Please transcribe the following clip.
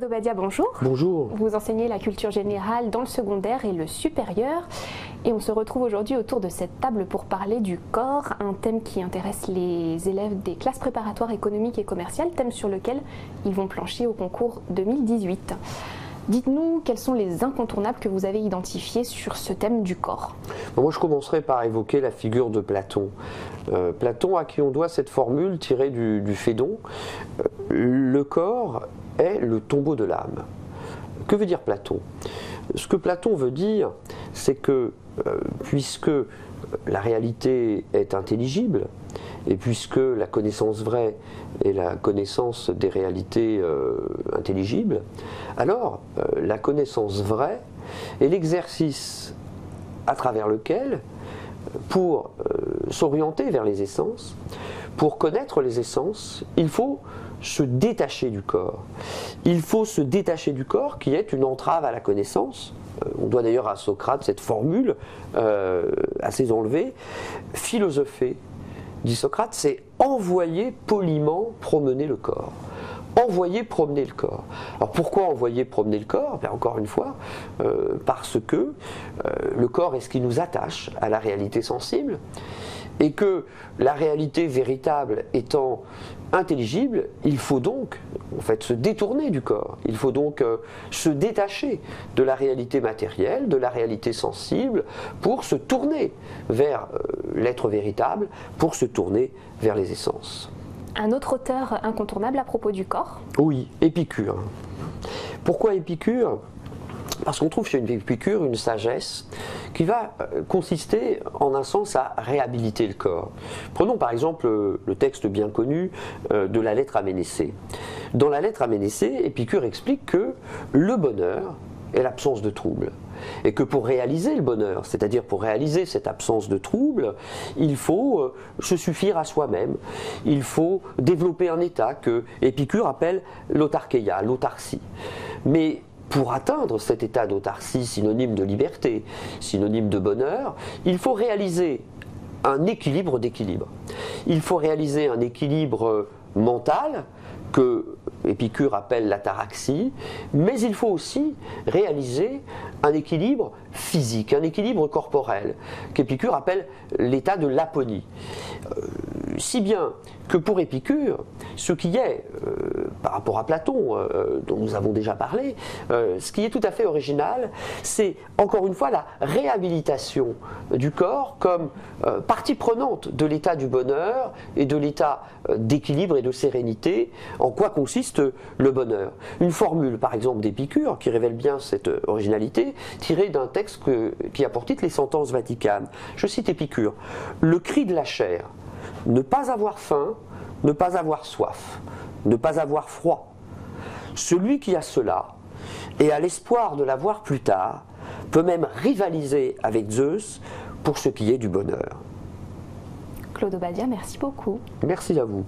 Obadia, bonjour. Bonjour. Vous enseignez la culture générale dans le secondaire et le supérieur. Et on se retrouve aujourd'hui autour de cette table pour parler du corps, un thème qui intéresse les élèves des classes préparatoires économiques et commerciales, thème sur lequel ils vont plancher au concours 2018. Dites-nous quels sont les incontournables que vous avez identifiés sur ce thème du corps. Moi, je commencerai par évoquer la figure de Platon. Platon, à qui on doit cette formule tirée du Phédon, le corps est le tombeau de l'âme. Que veut dire Platon? Ce que Platon veut dire, c'est que puisque la réalité est intelligible, et puisque la connaissance vraie est la connaissance des réalités intelligibles, alors la connaissance vraie est l'exercice à travers lequel, pour s'orienter vers les essences, pour connaître les essences, il faut se détacher du corps. Il faut se détacher du corps qui est une entrave à la connaissance. On doit d'ailleurs à Socrate cette formule assez enlevée. Philosopher, dit Socrate, c'est envoyer poliment promener le corps. Envoyer promener le corps. Alors pourquoi envoyer promener le corps? Bien, encore une fois, parce que le corps est ce qui nous attache à la réalité sensible, et que la réalité véritable étant intelligible, il faut donc en fait se détourner du corps. Il faut donc se détacher de la réalité matérielle, de la réalité sensible, pour se tourner vers l'être véritable, pour se tourner vers les essences. Un autre auteur incontournable à propos du corps? Oui, Épicure. Pourquoi Épicure? Parce qu'on trouve chez Épicure une sagesse qui va consister en un sens à réhabiliter le corps. Prenons par exemple le texte bien connu de la lettre à Ménécée. Dans la lettre à Ménécée, Épicure explique que le bonheur est l'absence de trouble. Et que pour réaliser le bonheur, c'est-à-dire pour réaliser cette absence de trouble, il faut se suffire à soi-même. Il faut développer un état que Épicure appelle l'autarkeia, l'autarcie. Mais pour atteindre cet état d'autarcie, synonyme de liberté, synonyme de bonheur, il faut réaliser un équilibre d'équilibre. Il faut réaliser un équilibre mental, que Épicure appelle l'ataraxie, mais il faut aussi réaliser un équilibre physique, un équilibre corporel, qu'Épicure appelle l'état de l'aponie. Si bien que pour Épicure, ce qui est, par rapport à Platon, dont nous avons déjà parlé, ce qui est tout à fait original, c'est encore une fois la réhabilitation du corps comme partie prenante de l'état du bonheur et de l'état d'équilibre et de sérénité. En quoi consiste le bonheur? Une formule, par exemple, d'Épicure, qui révèle bien cette originalité, tirée d'un texte qui a pour titre les Sentences vaticanes. Je cite Épicure: « Le cri de la chair, ne pas avoir faim, ne pas avoir soif, ne pas avoir froid. Celui qui a cela, et a l'espoir de l'avoir plus tard, peut même rivaliser avec Zeus pour ce qui est du bonheur. » Claude Obadia, merci beaucoup. Merci à vous.